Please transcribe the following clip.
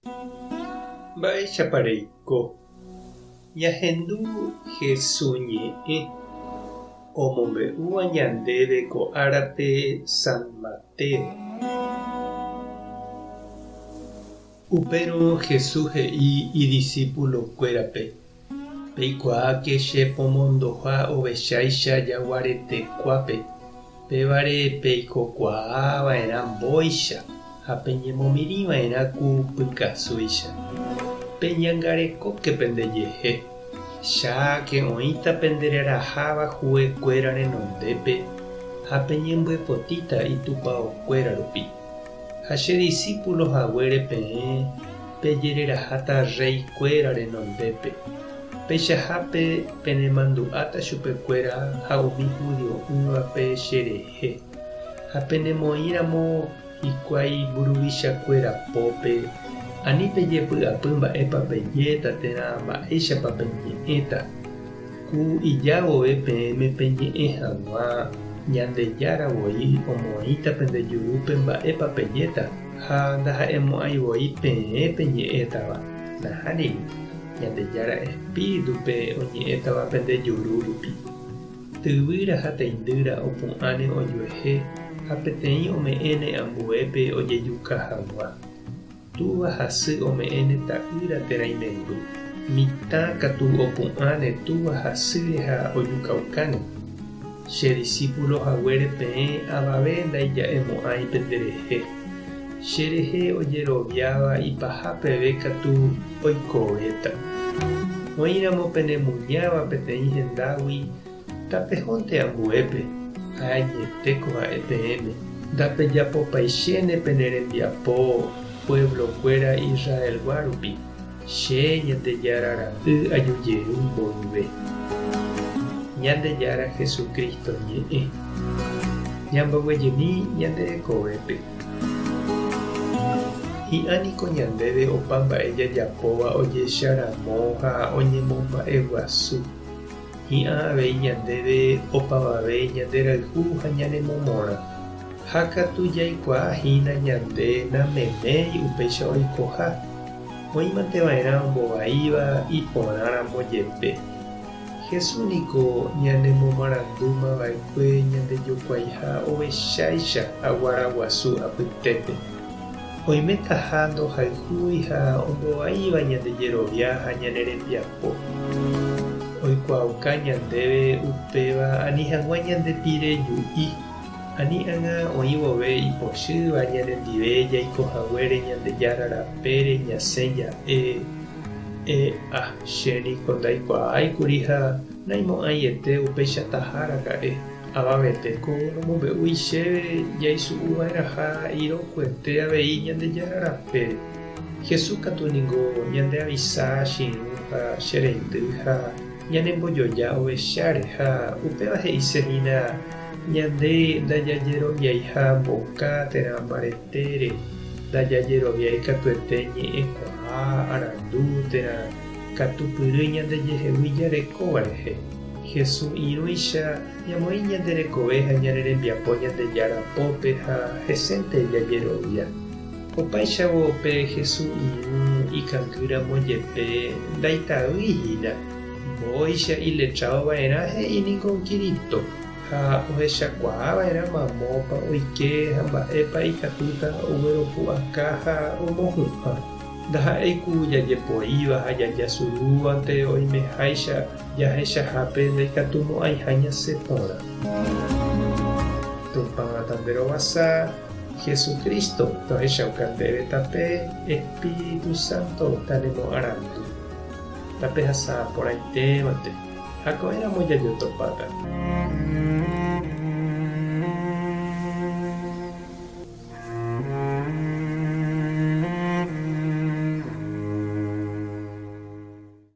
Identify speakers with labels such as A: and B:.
A: Mba'éichapareiko ñahendu Jesús ñe'ẽ omombe'úva ñandéve ko árape San Mateo. Upérõ Jesús he'i idiscípulokuérape: peikuaáke che pomondo ovecháicha jaguaretekuápe, pévare peikokuaáva'erã mbóicha ha peñemomirĩva'erã ku pykasúicha. Peñangarekóke pendejehe, cháke oĩta pendereraháva huvekuéra renondépe ha peñembo'epotíta itupãokuéra rupi. Ha che discípulohaguére peẽ pejereraháta reikuéra renondépe. Peichahápe penemandu'áta chupekuéra ha umi judio'ỹvape cherehe ha penemoĩramo hikuái mburuvichakuérapópe ani pejepy'apy mba'épa pejéta térã mba'éichapa peñe'ẽta. Ku ijávove peẽme peñe'ẽ hag̃ua Ñandejáravoi omoĩta pendejurúpe mba'épa pejéta ha ndaha'emo'ãivoi peẽ peñe'ẽtava. Nahániri Ñandejára espíritupe oñe'ẽtava pendejuru rupi. Tyvýra ha teindýra opu'ãne ojuehe ha peteĩ ome'ẽne ambuépe ojejuka hag̃ua. Túva hasy ome'ẽne ta'ýra térã imemby. Mitã katu opu'ãne túva hasýre ha ojukaukáne. Che discípulohaguére peẽ avave ndaija'emo'ãi penderehe. Cherehe ojeroviáva ipahapeve katu oikovéta. Oĩramo penemuñáva peteĩ hendágui tapehónte ambuépe ha añetéko ha'e peẽme. Ndapejapopaichéne penerembiapo pueblokuéra Israelgua rupi. Che Ñandejára ra'y ajujeru mboyve. Ñandejára Jesukristo ñe'ẽ ñamboguejymi ñanderekovépe. Hi'ãniko ñandéve opa mba'e jajapóva ojecharamo ha oñemomba'eguasu. Hi'ã avei ñandéve opavave ñanderayhu ha ñanemomorã. Ha katu jaikuaahína ñande nameméi upéicha oikoha. Oĩmateva'erã ombovaíva iporãramo jepe. Jesús-niko ñanemomorandúmava'ekue ñandejokuáiha ovecháicha aguaraguasu apytépe. Oimetaha ndohayhúi ha ombovaíva ñandejerovia ha ñanerembiapo. Oikuauka ñandéve upéva ani hag̃ua ñandepireju'i. Ani ág̃a oĩ vove ipochýva ñanendive jaikohaguére Ñandejára rapére ñasẽ ja'e. Chéniko ndaikuaáikuri ha naimo'ãiete upéicha tahára ka'e. Avavetéko nomombe'úi chéve jaisu'uva'eraha irokuete avei Ñandejára rapére. Jesús katuningo ñandeavisa chi'ỹ ha chereindy ha ñanembojoja ovecháre ha upéva he'isehína ñande ndajajeroviáiha mboka térã mbaretére, ndajajeroviái katuete ñe'ẽkuaa arandu térã katupyry ñandejehegui jarekóva rehe. Jesús irũicha ñamoĩ ñanderekove ha ñanerembiapo Ñandejára pópe ha hesénte jajerovia. Opaichavo pe Jesús irũ ikangýramo jepe ndaitavýhína. Mbóicha iletrávova'erã he'íniko Kirito ha ohechakuaava'erã mamópa oike ha mba'épa ikatúta ogueropu'aka ha omohu'ã. Ndaha'éiku jajepoíva ha jajasurúvante oimeháicha jahechahápe ndaikatumo'ãiha ñasẽ porã. Tupãva tamberovasa Jesucristo tohechaukantéve tape Espíritu Santo tanemo'ãrandu. Tape hasã porãitémate ha ko'ẽramo jajotopáta.